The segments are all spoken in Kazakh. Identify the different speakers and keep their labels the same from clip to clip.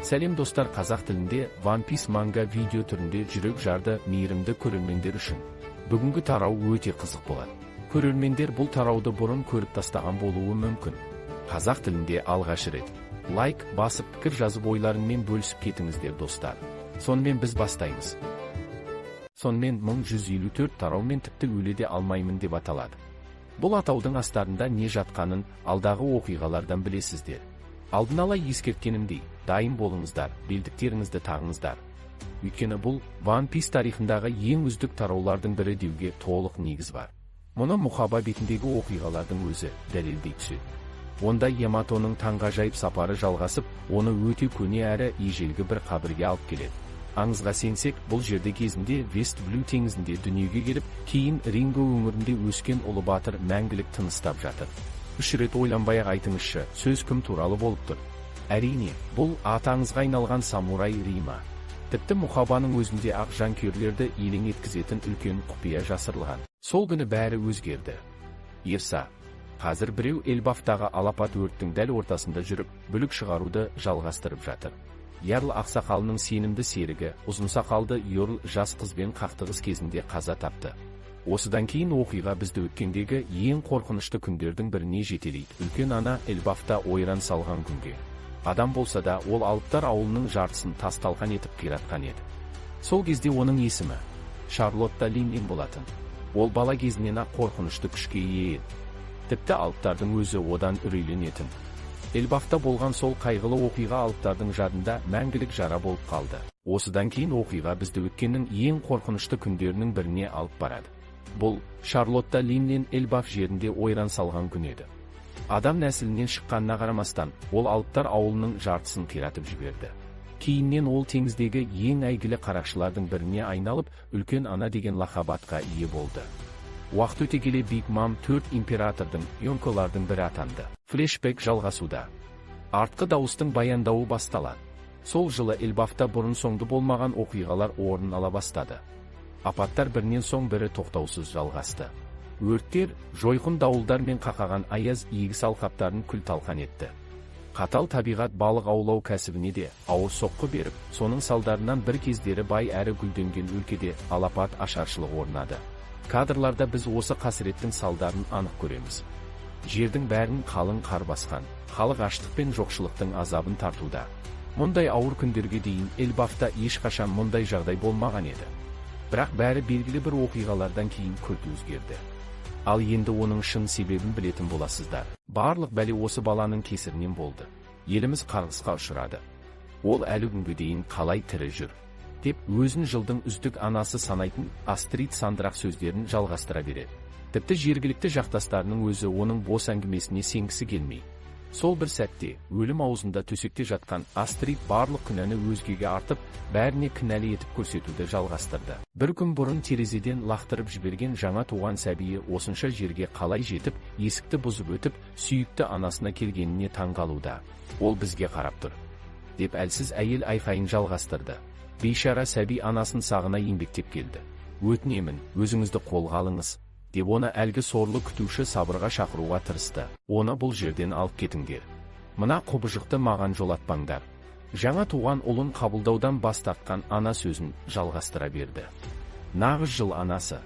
Speaker 1: Сәлем достар, қазақ тілінде One Piece манга видео түрінде жүрек жарды мейірімді көрермендер үшін. Бүгінгі тарау өте қызық болады. Көрермендер бұл тарауды бұрын көріп тастаған болуы мүмкін. Қазақ тілінде алғаш рет лайк басып пікір жазып ойларыңмен бөлісіп кетіңіздер достар. Сонымен біз бастаймыз. Сонымен 1154 тараумен тіпті өледе алмаймын деп аталады. Бұл атаудың астарында не жатқанын алдағы оқиғалардан білесіздер. Алдын ала ескерткенімдей, дайын болыңыздар, белдіктеріңізді тағыңыздар. Өйткені бұл One Piece тарихындағы ең үздік тараулардың бірі деуге толық негіз бар. Мұны мұхаба бетіндегі оқиғалардың өзі дәлелдей түседі. Онда Яматоның таңғажайып сапары жалғасып, оны өте көне әрі ежелгі бір қабірге алып келеді. Аңызға сенсек, бұл жерде кезінде West Blue теңізінде дүниеге келіп, кейін Ринго өңірінде өскен ұлы батыр мәңгілік тыныстап жатыр. 3 рет ойланбай-ақ айтыңызшы, сөз кім туралы болып тұр? Әрине, бұл атаңызға айналған самурай Рима. Тіпті мұхабаның өзінде ақ жанкүйерлерді елең еткізетін үлкен құпия жасырылған. Сол күні бәрі өзгерді. Ирса, қазір біреу Эльбафтағы алапат өрттің дәл ортасында жүріп, бүлік шығаруды жалғастырып жатыр. Ярл ақсақалының сенімді серігі, ұзын сақалды Йорл жас қызбен қақтығыс кезінде қаза тапты. Осыдан кейін оқиға бізді өткендегі ең қорқынышты күндердің біріне жетелейді. Үлкен ана Эльбафта ойран салған күнге. Адам болса да, ол алыптар ауылының жартысын тас-талқан етіп қиратқан еді. Сол кезде оның есімі Шарлотта Линнен болатын. Ол бала кезінен-ақ қорқынышты күшке ие еді. Тіпті алыптардың өзі одан үрейленетін. Эльбафта болған сол қайғылы оқиға алыптардың жадында мәңгілік жара болып қалды. Осыдан кейін оқиға бізді өткеннің ең қорқынышты күндерінің біріне алып барады. Бұл Шарлотта Линнен Эльбаф жерінде ойран салған күн еді. Адам нәсілінен шыққанына қарамастан, ол алыптар ауылының жартысын қиратып жіберді. Кейіннен ол теңіздегі ең әйгілі қарақшылардың біріне айналып, үлкен ана деген лақап атқа ие болды. Уақыт өте келе Биг Мам 4 императордың, Йонколардың бірі атанды. Флешбек жалғасуда. Артқы дауыстың баяндауы басталады. Сол жылы Эльбафта бұрын-соңды болмаған оқиғалар орын ала бастады. Апаттар бірінен соң бірі тоқтаусыз жалғасты. Өрттер, жойқын дауылдар мен қақаған аяз егіс алқаптарын күл-талқан етті. Қатал табиғат балық аулау кәсібіне де ауыр соққы беріп, соның салдарынан бір кездері бай әрі гүлденген өлкеде алапат ашаршылық орнады. Кадрларда біз осы қасіреттің салдарын анық көреміз. Жердің бәрін қалың қар басқан, халық аштық пен жоқшылықтың азабын тартуда. Мұндай ауыр күндерге дейін Эльбафта ешқашан мұндай жағдай болмаған еді. Бірақ бәрі белгілі бір оқиғалардан кейін күрт өзгерді. Ал енді оның шын себебін білетін боласыздар. Барлық бәле осы баланың кесірінен болды. Еліміз қарғысқа ұшырады. Ол әлі күнге дейін қалай тірі жүр? Деп өзін жылдың үздік анасы санайтын Астрид сандырақ сөздерін жалғастыра береді. Тіпті жергілікті жақтастарының өзі оның бос әңгімесіне сенгісі келмей. Сол бір сәтте, өлім аузында төсекте жатқан Астрид барлық күнәні өзгеге артып, бәріне кінәлі етіп көрсетуді жалғастырды. Бір күн бұрын терезеден лақтырып жіберген жаңа туған сәбиі осынша жерге қалай жетіп, есікті бұзып өтіп, сүйікті анасына келгеніне таңғалуда. Ол бізге қарап тұр, деп әлсіз әйел айқайын жалғастырды. Бейшара сәби анасын сағына еңбектеп келді. Өтінемін, өзіңізді қолға алыңыз, деп оны әлгі сорлы күтуші сабырға шақыруға тырысты. Оны бұл жерден алып кетіңдер. Мына құбыжықты маған жолатпаңдар. Жаңа туған ұлын қабылдаудан бас тартқан ана сөзін жалғастыра берді. Нағыз жыл анасы.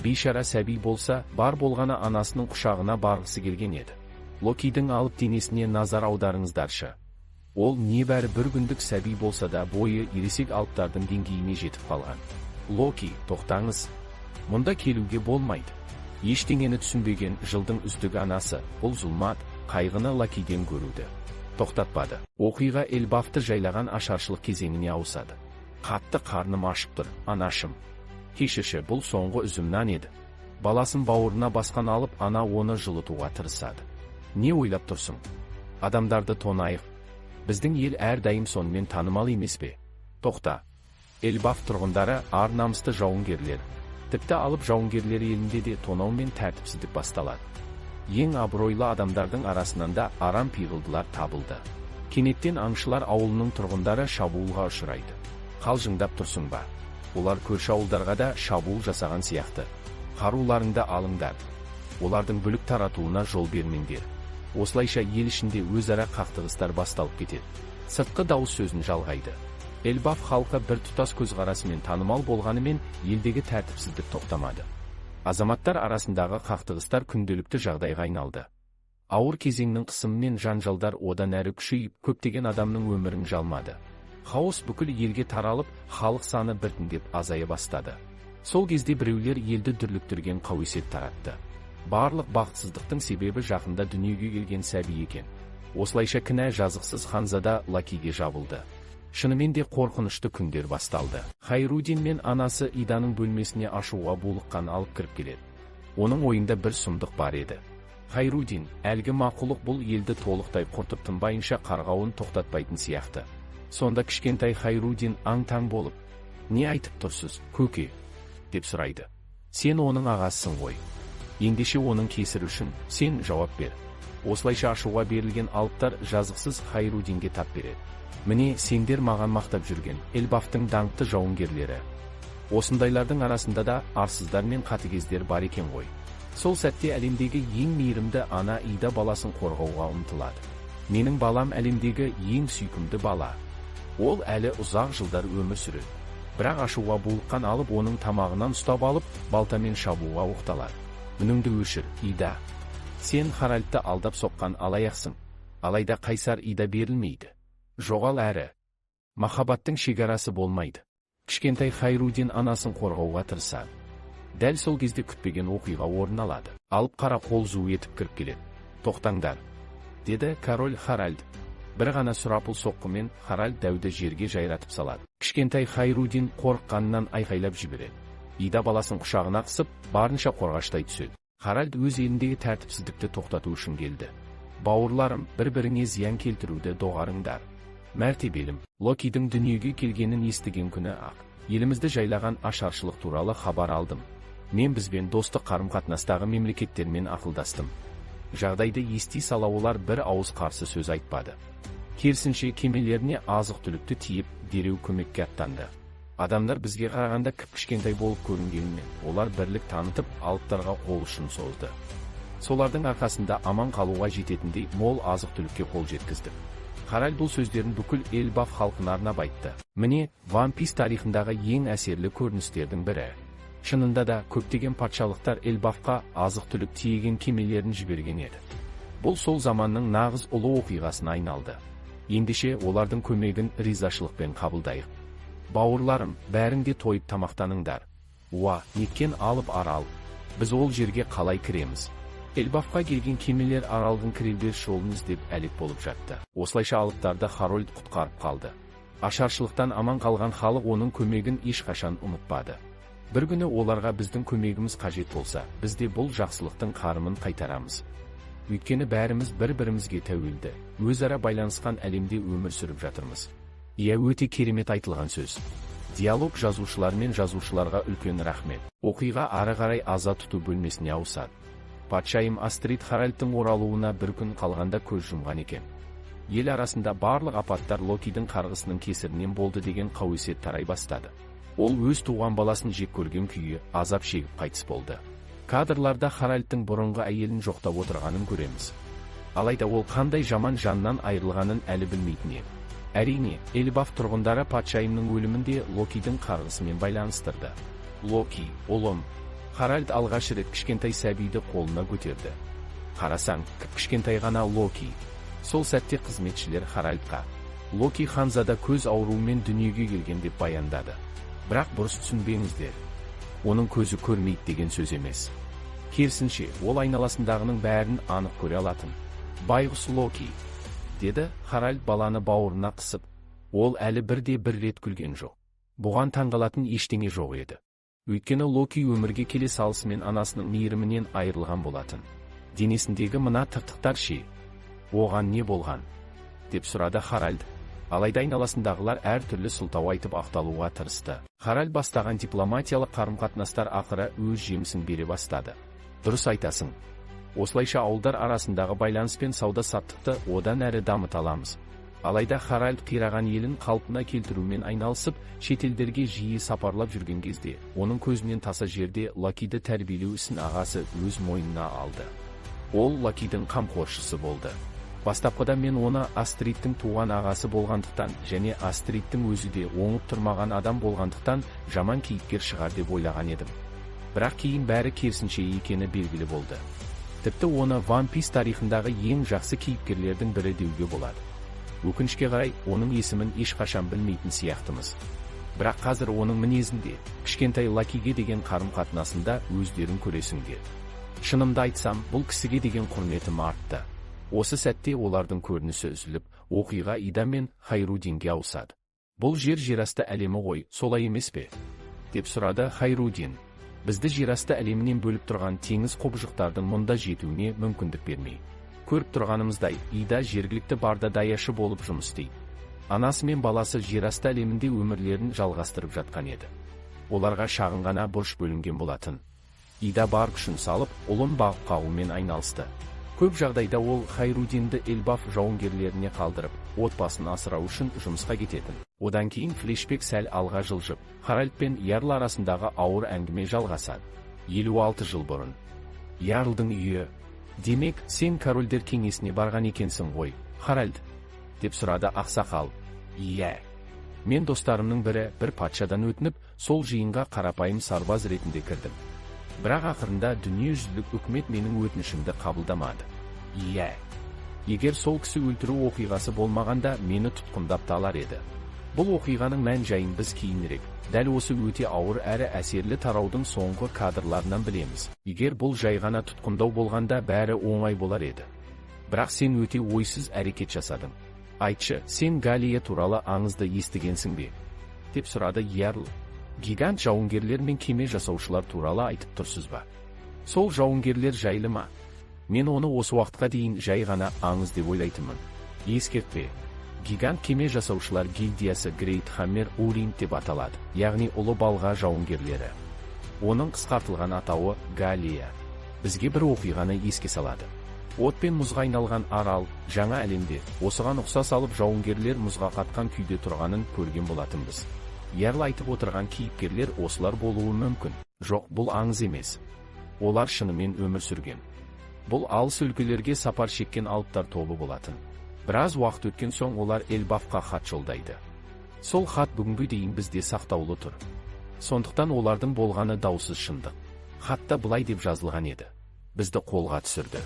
Speaker 1: Бейшара сәби болса, бар болғаны анасының құшағына барғысы келген еді. Локидің алып денесіне назар аударыңыздаршы. Ол небәрі бір күндік сәби болса да бойы ересек алыптардың деңгейіне жетіп қалған. Локи, тоқтаңыз. Мұнда келуге болмайды. Ештеңені түсінбеген жылдың үздік анасы, бұл зұлмат, қайғыны Локиден көруді тоқтатпады. Оқиға Эльбафты жайлаған ашаршылық кезеңіне ауысады. Қатты қарным ашып тұр, анашым. Кешірші, бұл соңғы үзімнан еді. Баласын бауырына басқан алып, ана оны жылытуға тырысады. Не ойлап тұрсың? Адамдарды тонайық. Біздің ел әрдайым сонымен танымал емес пе? Тоқта. Эльбаф тұрғындары ар намысты жауынгерлер. Тіпті алып жауынгерлері елінде де тонау мен тәртіпсіздік басталады. Ең абыройлы адамдардың арасынан да арам пиғылдылар табылды. Кенеттен аңшылар ауылының тұрғындары шабуылға ұшырайды. Қалжыңдап тұрсың ба? Олар көрші ауылдарға да шабуыл жасаған сияқты. Қаруларыңды алыңдар. Олардың бүлік таратуына жол бермеңдер. Осылайша ел ішінде өзара қақтығыстар басталып кетеді. Сыртқы дауыс сөзін жалғайды. Эльбаф халқы бір тұтас көзқарасымен танымал болғанымен, елдегі тәртіпсіздік тоқтамады. Азаматтар арасындағы қақтығыстар күнделікті жағдайға айналды. Ауыр кезеңнің қысымымен жанжалдар одан әрі күшейіп, көптеген адамның өмірін жалмады. Хаос бүкіл елге таралып, халық саны біртіндеп азая бастады. Сол кезде біреулер елді дүрліктірген қауесет таратты. Барлық бақытсыздықтың себебі жақында дүниеге келген сәби екен. Осылайша кінә жазықсыз ханзада Локиге жабылды. Шынымен де қорқынышты күндер басталды. Хайрудин мен анасы Иданың бөлмесіне ашуға булыққан алып кіріп келеді. Оның ойында бір сұмдық бар еді. Хайрудин, әлгі мақұлық бұл елді толықтай құртып тынбайынша қарғауын тоқтатпайтын сияқты. Сонда кішкентай Хайрудин аң-таң болып: "Не айтып тұрсыз, көке?" деп сұрайды. "Сен оның ағасысың ғой. Ендеше оның кесірі үшін сен жауап бер." Осылайша ашуға берілген алыптар жазықсыз Хайрудинге тап береді. "Міне, сендер маған мақтап жүрген Эльбафтың даңқты жауынгерлері. Осындайлардың арасында да арсыздар мен қатыгездер бар екен ғой." Сол сәтте әлемдегі ең мейірімді ана Ида баласын қорғауға ұмтылады. "Менің балам әлемдегі ең сүйкімді бала. Ол әлі ұзақ жылдар өмір сүреді." Бірақ ашуға булыққан алып оның тамағынан ұстап алып, балтамен шабуға оқталады. "Үніңді өшір, Ида. Сен Харальдты алдап соққан алаяқсың." Алайда қайсар Ида берілмейді. "Жоғал әрі. Махаббаттың шекарасы болмайды." Кішкентай Хайрудин анасын қорғауға тырысады. Дәл сол кезде күтпеген оқиға орын алады. Алып қара қол зу етіп кіріп келеді. "Тоқтаңдар," деді король Харальд. Бір ғана сұрапыл соққымен Харальд дәуді жерге жайратып салады. Кішкентай Хайрудин қорыққанынан айқайлап жібереді. Ида баласын құшағына қысып, барынша қорғаштай түседі. Харальд өз еліндегі тәртіпсіздікті тоқтату үшін келді. "Бауырларым, бір-біріңе зиян келтіруді доғарыңдар. Мәртебелім, Локидің дүниеге келгенін естіген күні-ақ елімізді жайлаған ашаршылық туралы хабар алдым. Мен бізбен достық қарым-қатынастағы мемлекеттермен ақылдастым." Жағдайды ести сала олар бір ауыз қарсы сөз айтпады. Керісінше кемелеріне азық-түлікті тиіп, дереу көмекке аттанды. Адамдар бізге қарағанда кіп-кішкентай болып көрінгенімен, олар бірлік танытып, алыптарға қол ұшын созды. Солардың арқасында аман қалуға жететіндей мол азық-түлікке қол жеткізді. Харальд бұл сөздерін бүкіл Эльбаф халқына арнап айтты. Міне, One Piece тарихындағы ең әсерлі көріністердің бірі. Шынында да көптеген патшалықтар Эльбафқа азық-түлік тиеген кемелерін жіберген еді. Бұл сол заманның нағыз ұлы оқиғасына айналды. Ендеше олардың көмегін ризашылықпен қабылдайық. "Бауырларым, бәріңде тойып тамақтаныңдар. Уа, неткен алып арал. Біз ол жерге қалай кіреміз?" Эльбафқа келген кемелер аралдың кіреберіс жолын іздеп әлек болып жатты. Осылайша алыптарды Харальд құтқарып қалды. Ашаршылықтан аман қалған халық оның көмегін ешқашан ұмытпады. "Бір күні оларға біздің көмегіміз қажет болса, біз де бұл жақсылықтың қарымын қайтарамыз. Өйткені бәріміз бір-бірімізге тәуелді, өзара байланысқан әлемде өмір сүріп жатырмыз." Иә, өте керемет айтылған сөз. Диалог жазушылар мен жазушыларға үлкен рахмет. Оқиға ары қарай аза тұту бөлмесіне ауысады. Патшайым Астрид Харальдтың оралуына бір күн қалғанда көз жұмған екен. Ел арасында барлық апаттар Локидің қарғысының кесірінен болды деген қауесет тарай бастады. Ол өз туған баласын жек көрген күйі азап шегіп қайтыс болды. Кадрларда Харальдтың бұрынғы әйелін жоқтап отырғанын көреміз. Алайда ол қандай жаман жаннан айырылғанын әлі білмейтін еді. Әрине, Эльбаф тұрғындары патшайымның өлімінде Локидің қарғысымен байланыстырды. "Локи, ұлым." Харальд алғаш рет кішкентай сәбиді қолына көтерді. "Қарасаң, кішкентай ғана Локи." Сол сәтте қызметшілер Харальдқа: "Локи ханзада көз ауруымен дүниеге келген" деп баяндады. Бірақ бұрыс түсінбеңіздер. Оның көзі көрмейді деген сөз емес. Керісінше, ол айналасындағының бәрін анық көре алатын. "Байғұс Локи," деді Харальд баланы бауырына қысып. Ол әлі бір рет күлген жоқ. Бұған таңғалатын ештеңе жоқ еді. Өйткені Локи өмірге келе салысымен анасының мейірімінен айырылған болатын. "Денесіндегі мына тыртықтар ше? Оған не болған?" деп сұрады Харальд. Алайда айналасындағылар әртүрлі сылтау айтып ақталуға тырысты. Харальд бастаған дипломатиялық қарым-қатынастар ақыры өз жемісін бере бастады. "Дұрыс айтасың. Осылайша ауылдар арасындағы байланыс пен сауда-саттықты одан әрі дамыта аламыз." Алайда Харальд қираған елін қалпына келтірумен айналысып, шетелдерге жиі сапарлап жүрген кезде, оның көзінен таса жерде Локиді тәрбиелеу ісін ағасы өз мойнына алды. Ол Локидің қамқоршысы болды. Бастапқыда мен оны Астридтің туған ағасы болғандықтан және Астридтің өзі де оңып тұрмаған адам болғандықтан жаман кейіпкер шығар деп ойлаған едім. Бірақ кейін бәрі керісінше екені белгілі болды. Тіпті оны One Piece тарихындағы ең жақсы кейіпкерлердің бірі деуге болады. Өкінішке қарай, оның есімін ешқашан білмейтін сияқтымыз. Бірақ қазір оның мінезінде, кішкентай Локиге деген қарым-қатынасында өздерін көресіңдер. Шынымды айтсам, бұл кісіге деген құрметім артты. Осы сәтте олардың көрінісі үзіліп, оқиға Ида мен Хайрудинге ауысады. Бұл жерасты әлемі ғой, солай емес пе? Деп сұрады Хайрудин. Бізді жерасты әлемінен бөліп тұрған теңіз қобжықтардың мұнда жетуіне мүмкіндік бермей. Көріп тұрғанымыздай, Ида жергілікті барда даяшы болып жұмыс істейді. Анасы мен баласы жерасты әлемінде өмірлерін жалғастырып жатқан еді. Оларға шағын ғана борыш бөлінген болатын. Ида бар күшін салып, ұлын бағып қағумен айналысты. Көп жағдайда ол Хайрудинді Эльбаф жауынгерлеріне қалдырып, отбасын асырау үшін жұмысқа кететін. Одан кейін флешбек сәл алға жылжып, Харальд пен Ярл арасындағы ауыр әңгіме жалғасады. 56 жыл бұрын. Ярлдың үйі. Демек, сен корольдер кеңесіне барған екенсің ғой, Харальд? Деп сұрады ақсақал. Иә. Мен достарымның бірі бір патшадан өтініп, сол жиынға қарапайым сарбаз ретінде кірдім. Бірақ ақырында дүниежүзілік үкімет менің өтінішімді қабылдамады. Иә. Егер сол кісі өлтіру оқиғасы болмағанда, мені тұтқындап талар еді. Бұл оқиғаның мән жайын біз кейінірек, дәл осы өте ауыр әрі әсерлі тараудың соңғы кадрларынан білеміз. Егер бұл жай ғана тұтқындау болғанда бәрі оңай болар еді. Бірақ сен өте ойсыз әрекет жасадың. Айтшы, сен Галия туралы аңызды естігенсің бе? Деп сұрады Ярл. Гигант жауынгерлер мен кеме жасаушылар туралы айтып тұрсыз ба? Сол жауынгерлер жайлы ма? Мен оны осы уақытқа дейін жай ғана аңыз деп ойлайтынмын. Ескертпе. Гигант кеме жасаушылар гильдиясы Great Hammer Orient деп аталады, яғни ұлы балға жауынгерлері. Оның қысқартылған атауы Галия. Бізге бір оқиғаны еске салады. От пен мұзға айналған арал, жаңа әлемде, осыған ұқсас алып жауынгерлер мұзға қатқан күйде тұрғанын көрген болатынбыз. Ярл айтып отырған кейіпкерлер осылар болуы мүмкін. Жоқ, бұл аңыз емес. Олар шынымен өмір сүрген. Бұл алыс өлкелерге сапар шеккен алыптар тобы болатын. Біраз уақыт өткен соң олар Эльбафқа хат жолдайды. Сол хат бүгінгі дейін бізде сақтаулы тұр. Сондықтан олардың болғаны даусыз шындық. Хатта былай деп жазылған еді. Бізді қолға түсірді.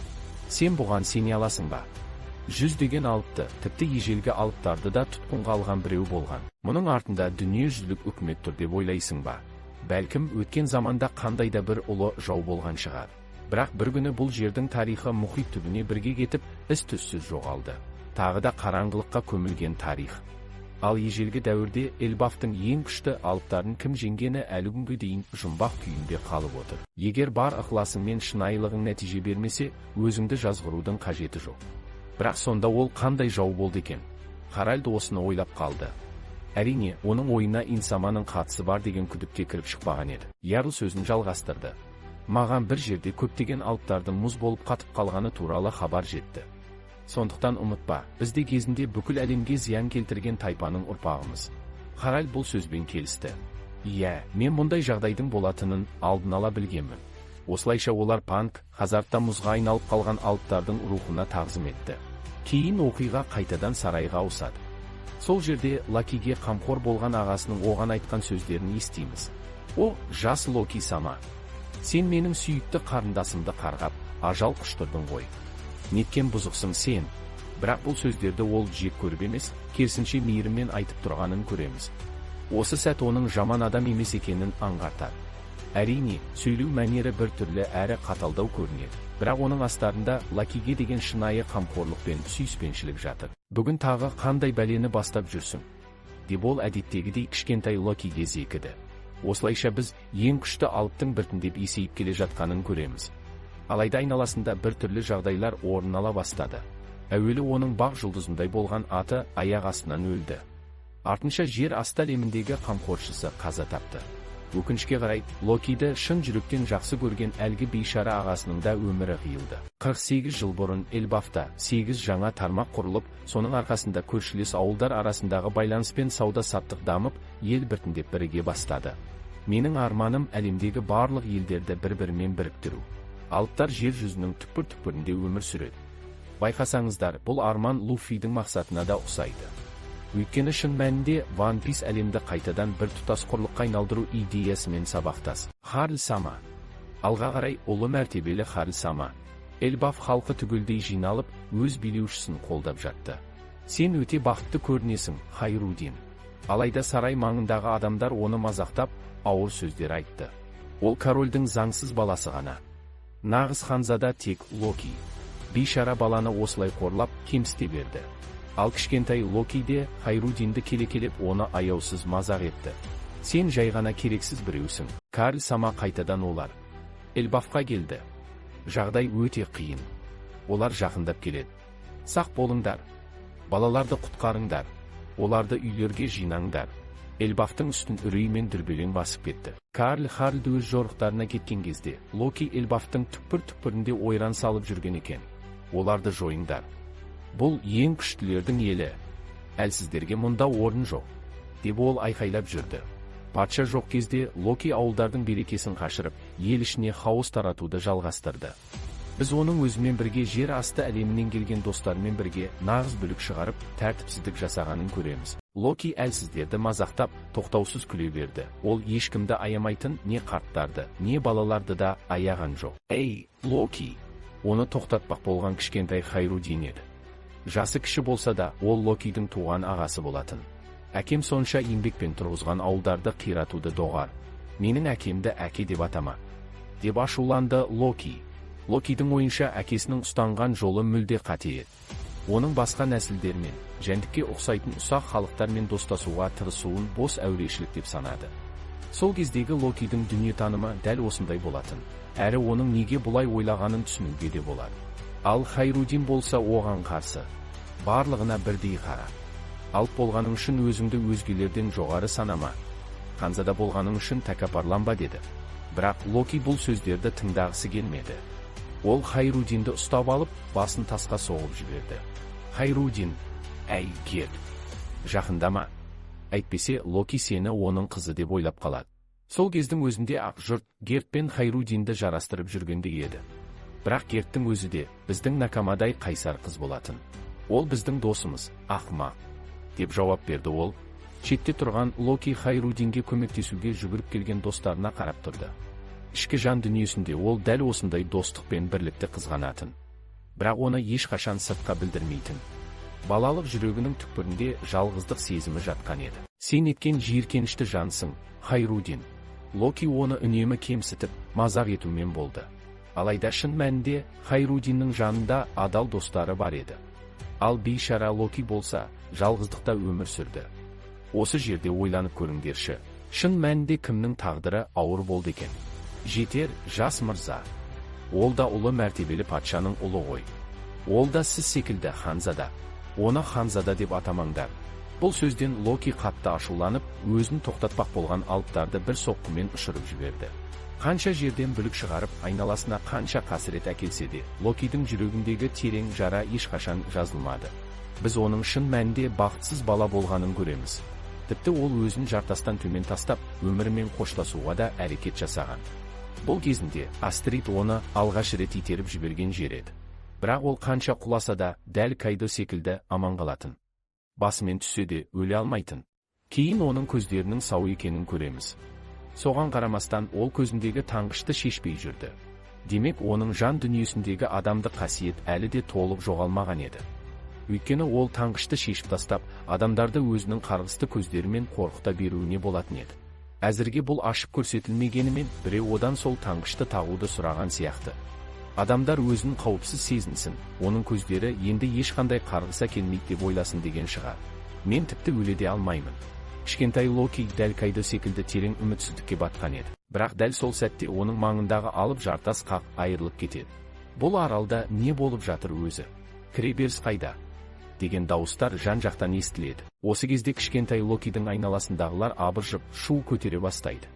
Speaker 1: Сен бұған сене аласың ба? 100 деген алыпты, тіпті ежелгі алыптарды да тұтқынға алған біреу болған. Мұның артында дүниежүзілік үкімет тұр деп ойлайсың ба? Бәлкім өткен заманда қандай да бір ұлы жау болған шығар. Бірақ бір күні бұл жердің тарихы мұхит түбіне бірге кетіп, із-түзсіз жоғалды. Тағы да қараңғылыққа көмілген тарих. Ал ежелгі дәуірде Эльбафтың ең күшті алыптарын кім жеңгені әлі күнге дейін жұмбақ күйінде қалып отыр. Егер бар ықыласың мен шынайылығың нәтиже бермесе, өзіңді жазғырудың қажеті жоқ. Бірақ сонда ол қандай жау болды екен? Харальд осыны ойлап қалды. Әрине, оның ойына инсаманың қатысы бар деген күдікке кіріп шықпаған еді. Ярл сөзін жалғастырды. Маған бір жерде көптеген алыптардың мұз болып қатып қалғаны туралы хабар жетті. Сондықтан ұмытпа, бізде кезінде бүкіл әлемге зиян келтірген тайпаның ұрпағымыз. Харальд бұл сөзбен келісті. Иә, мен мұндай жағдайдың болатынын алдын ала білгенмін. Осылайша олар панк, хазартта мұзға айналып қалған алыптардың рухына тағзым етті. Кейін оқиға қайтадан сарайға ауысады. Сол жерде Локиге қамқор болған ағасының оған айтқан сөздерін естиміз. О, жас Локи сама. Сен менің сүйікті қарындасымды қарғап, ажал құштырдың ғой. Неткен бұзықсың сен. Бірақ бұл сөздерді ол жек көріп емес, керісінше мейіріммен айтып тұрғанын көреміз. Осы сәт оның жаман адам емес екенін аңғартады. Әрине, сөйлеу мәнері бір түрлі әрі қаталдау көрінеді. Бірақ оның астарында Локиге деген шынайы қамқорлық пен сүйіспеншілік жатыр. Бүгін тағы қандай бәлені бастап жүрсің? Деп ол әдеттегідей кішкентай Локиге зекіді. Осылайша біз ең күшті алыптың біртіндеп есейіп келе жатқанын көреміз. Алайда айналасында бір түрлі жағдайлар орын ала бастады. Әуелі оның бақ жұлдызындай болған аты аяқ астынан өлді. Артынша жер асты әлеміндегі қамқоршысы қаза тапты. Өкінішке қарай, Локиді шын жүректен жақсы көрген әлгі бейшара ағасының да өмірі қиылды. 48 жыл бұрын Эльбафта 8 жаңа тармақ құрылып, соның арқасында көршілес ауылдар арасындағы байланыс пен сауда-саттық дамып, ел біртіндеп біріге бастады. Менің арманым әлемдегі барлық елдерді бір-бірімен біріктіру. Алыптар жер жүзінің түкпір-түкпірінде өмір сүреді. Байқасаңыздар, бұл арман Луффидің мақсатына да ұқсайды. Өйткені шын мәнінде One Piece әлемді қайтадан бір тұтас құрлыққа айналдыру идеясымен сабақтас. Харл Сама. Алға қарай ұлы мәртебелі Харл Сама. Эльбаф халқы түгелдей жиналып, өз билеушісін қолдап жатты. Сен өте бақытты көрінесің, Хайрудин. Алайда сарай маңындағы адамдар оны мазақтап, ауыр сөздер айтты. Ол корольдің заңсыз баласы ғана. Нағыз ханзада тек Локи. Бейшара баланы осылай қорлап, кемсіте берді. Ал кішкентай Локи де Хайрудинді келе-келеп оны аяусыз мазақ етті. Сен жай ғана керексіз біреусің. Карл Сама қайтадан олар Эльбафқа келді. Жағдай өте қиын. Олар жақындап келеді. Сақ болыңдар. Балаларды құтқарыңдар. Оларды үйлерге жинаңдар. Эльбафтың үстін үреймен дүрбелең басып кетті. Карл Харлды өз жорықтарына кеткен кезде, Локи Эльбафтың түкпір-түкпірінде ойран салып жүрген екен. Оларды жойыңдар. Бұл ең күштілердің елі. Әлсіздерге мұнда орын жоқ, деп ол айқайлап жүрді. Патша жоқ кезде Локи ауылдардың берекесін қашырып, ел ішіне хаос таратуды жалғастырды. Біз оның өзімен бірге жер асты әлемінен келген достарымен бірге нағыз бүлік шығарып, тәртіпсіздік жасағанын көреміз. Локи әлсіздерді мазақтап, тоқтаусыз күле берді. Ол ешкімді аямайтын, не қарттарды, не балаларды да аяған жоқ. Ей, Локи! Оны тоқтатпақ болған кішкентай Хайрудин еді. Жасы кіші болса да, ол Локидің туған ағасы болатын. Әкем сонша еңбекпен тұрғызған ауылдарды қиратуды доғар. Менің әкемді әке деп атама. Деп ашуланды Локи. Локидің ойынша әкесінің ұстанған жолы мүлде қате еді. Оның басқа нәсілдермен, жәндікке ұқсайтын ұсақ халықтармен достасуға тырысуын бос әурешілік деп санады. Сол кездегі Локидің дүниетанымы дәл осындай болатын. Әрі оның неге бұлай ойлағанын түсінуге де болады. Ал Хайрудин болса оған қарсы. Барлығына бірдей қара. Алып болғаның үшін өзіңді өзгелерден жоғары санама. Ханзада болғаның үшін тәкаппарланба деді. Бірақ Локи бұл сөздерді тыңдағысы келмеді. Ол Хайрудинді ұстап алып, басын тасқа соғып жіберді. Хайрудин, әй, Герт, жақындама. Әйтпесе Локи сені оның қызы деп ойлап қалады. Сол кездің өзінде ақ жұрт Герт пен Хайрудинді жарастырып жүргенде еді. Бірақ Герттің өзі де біздің Накамадай қайсар қыз болатын. Ол біздің досымыз, ақымақ, деп жауап берді ол. Шетте тұрған Локи Хайрудинге көмектесуге жүгіріп келген достарына қарап тұрды. Ішкі жан дүниесінде ол дәл осындай достық пен бірлікті қызғанатын. Бірақ оны ешқашан сыртқа білдірмейтін. Балалық жүрегінің түкпірінде жалғыздық сезімі жатқан еді. Сен еткен жиіркенішті жансың, Хайрудин. Локи оны үнемі кемсітіп, мазақ етумен болды. Алайда шын мәнінде Хайрудиннің жанында адал достары бар еді. Ал бейшара Локи болса, жалғыздықта өмір сүрді. Осы жерде ойланып көріңдерші. Шын мәнінде кімнің тағдыры ауыр болды екен? Жетер, жас мырза. Ол да ұлы мәртебелі патшаның ұлы ғой. Ол да сіз секілді ханзада. Оны ханзада деп атамаңдар. Бұл сөзден Локи қатты ашуланып, өзін тоқтатпақ болған алыптарды бір соққымен ұшырып жіберді. Қанша жерден бүлік шығарып, айналасына қанша қасірет әкелсе де, Локидің жүрегіндегі терең жара ешқашан жазылмады. Біз оның шын мәнінде бақытсыз бала болғанын көреміз. Тіпті ол өзін жартастан төмен тастап, өмірімен қоштасуға да әрекет жасаған. Бұл кезінде Астрид оны алғаш рет итеріп жіберген жер еді. Бірақ ол қанша құласа да, дәл Кайдо секілді аман қалатын. Басымен түссе де өле алмайтын. Кейін оның көздерінің сау екенін көреміз. Соған қарамастан ол көзіндегі таңғышты шешпей жүрді. Демек, оның жан дүниесіндегі адамдық қасиет әлі де толық жоғалмаған еді. Өйткені ол таңғышты шешіп тастап, адамдарды өзінің қарғысты көздерімен қорқыта беруіне болатын еді. Әзірге бұл ашып көрсетілмегенімен, біреу одан сол таңғышты тағуды сұраған сияқты. Адамдар өзін қауіпсіз сезінсін, оның көздері енді ешқандай қарғыс әкелмейді деп ойласын деген шығар. Мен тіпті өле де алмаймын. Кішкентай Локи дәл Кайдо секілді терең үмітсіздікке батқан еді. Бірақ дәл сол сәтте оның маңындағы алып жартас қақ айырылып кетеді. Бұл аралда не болып жатыр өзі? Кіреберіс қайда? Деген дауыстар жан-жақтан естіледі. Осы кезде кішкентай Локидің айналасындағылар абыржып, шу көтере бастайды.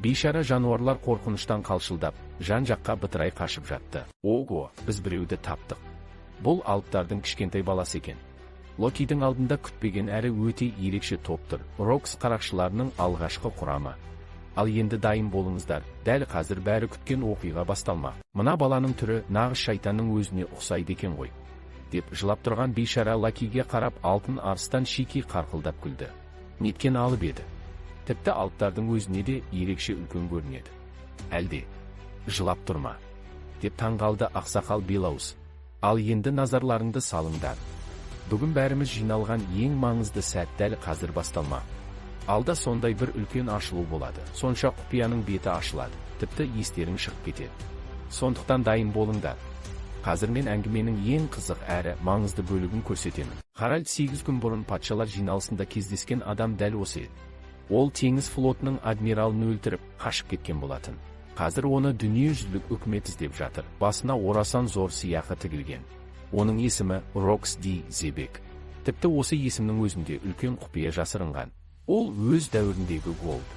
Speaker 1: Бейшара жануарлар қорқыныштан қалшылдап, жан-жаққа бытырай қашып жатты. Ого, біз біреуді таптық. Бұл алыптардың кішкентай баласы екен. Локидің алдында күтпеген әрі өте ерекше топ тұр. Рокс қарақшыларының алғашқы құрамы. Ал енді дайын болыңыздар, дәл қазір бәрі күткен оқиға басталмақ. Мына баланың түрі нағыз шайтанның өзіне ұқсайды екен ғой. деп жылап тұрған бейшара Лакиге қарап алтын арыстан Шики қарқылдап күлді. Неткен алып еді. Тіпті алыптардың өзіне де ерекше үлкен көрінеді. Әлде, жылап тұрма, деп таңғалды ақсақал Белауыз. Ал енді назарларыңды салыңдар. Бүгін бәріміз жиналған ең маңызды сәт дәл қазір басталмақ. Алда сондай бір үлкен ашылу болады. Сонша құпияның беті ашылады, тіпті естерің шығып кетеді. Сондықтан дайын болыңдар. Қазір мен әңгіменің ең қызық әрі маңызды бөлігін көрсетемін. Харальд 8 күн бұрын патшалар жиналысында кездескен адам дәл осы еді. Ол теңіз флотының адмиралын өлтіріп, қашып кеткен болатын. Қазір оны дүниежүзілік үкімет іздеп жатыр. Басына орасан зор сыйақы тігілген. Оның есімі Рокс Ди Зебек. Тіпті осы есімнің өзінде үлкен құпия жасырынған. Ол өз дәуіріндегі Голд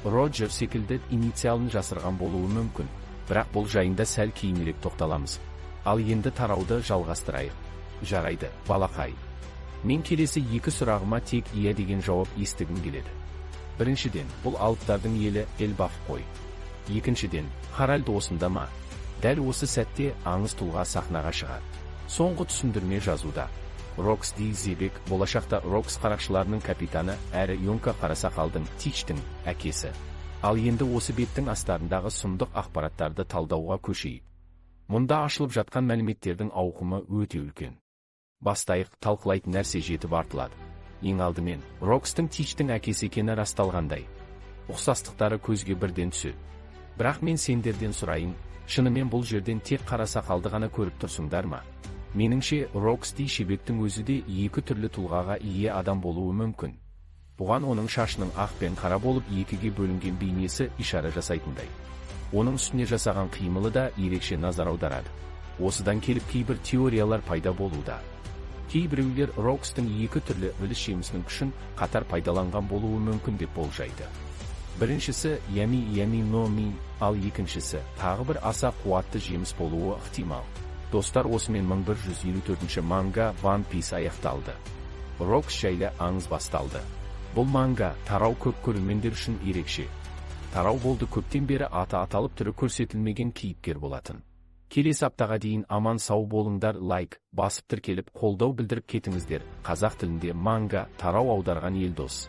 Speaker 1: Роджер секілді инициалын жасырған болуы мүмкін. Бірақ бұл жайында сәл кейінірек тоқталамыз. Ал енді тарауды жалғастырайық. Жарайды, балақай. Мен келесі екі сұрағыма тек иә деген жауап естігім келеді. Біріншіден, бұл алыптардың елі Эльбаф қой. Екіншіден, Харальд осында ма? Дәл осы сәтте аңыз тұлға сахнаға шығады. Соңғы түсіндірме жазуда. Рокс Ди Зебек болашақта Рокс қарақшыларының капитаны әрі Йонка Қарасақалдың Тичтің әкесі. Ал енді осы беттің астарындағы сұмдық ақпараттарды талдауға көшейік. Мұнда ашылып жатқан мәліметтердің ауқымы өте үлкен. Бастайық, талқылайтын нәрсе жетіп артылады. Ең алдымен, Рокстың Тичтің әкесі екені расталғандай. Ұқсастықтары көзге бірден түседі. Бірақ мен сендерден сұрайын, шынымен бұл жерден тек Қарасақалды ғана көріп тұрсыңдар ма? Меніңше, Рокс Ди Зебектің өзі де екі түрлі тұлғаға ие адам болуы мүмкін. Бұған оның шашының ақ пен қара болып екіге бөлінген бейнесі ишара жасайтындай. Оның үстіне жасаған қимылы да ерекше назар аударады. Осыдан келіп кейбір теориялар пайда болуда. Кейбіреулер Рокстың екі түрлі өліс жемісінің күшін қатар пайдаланған болуы мүмкін деп болжайды. Біріншісі Ями Номи, ал екіншісі тағы бір аса қуатты жеміс болуы ықтимал. Достар, осымен 1154 манга One Piece аяқталды. Рокс жайлы аңыз басталды. Бұл манга тарау көп көрермендер үшін ерекше. Тарау болды көптен бері аты аталып түрі көрсетілмеген кейіпкер болатын. Келесі аптаға дейін аман сау болыңдар. Лайк басып тіркеліп қолдау білдіріп кетіңіздер. Қазақ тілінде манга тарау аударған Елдос.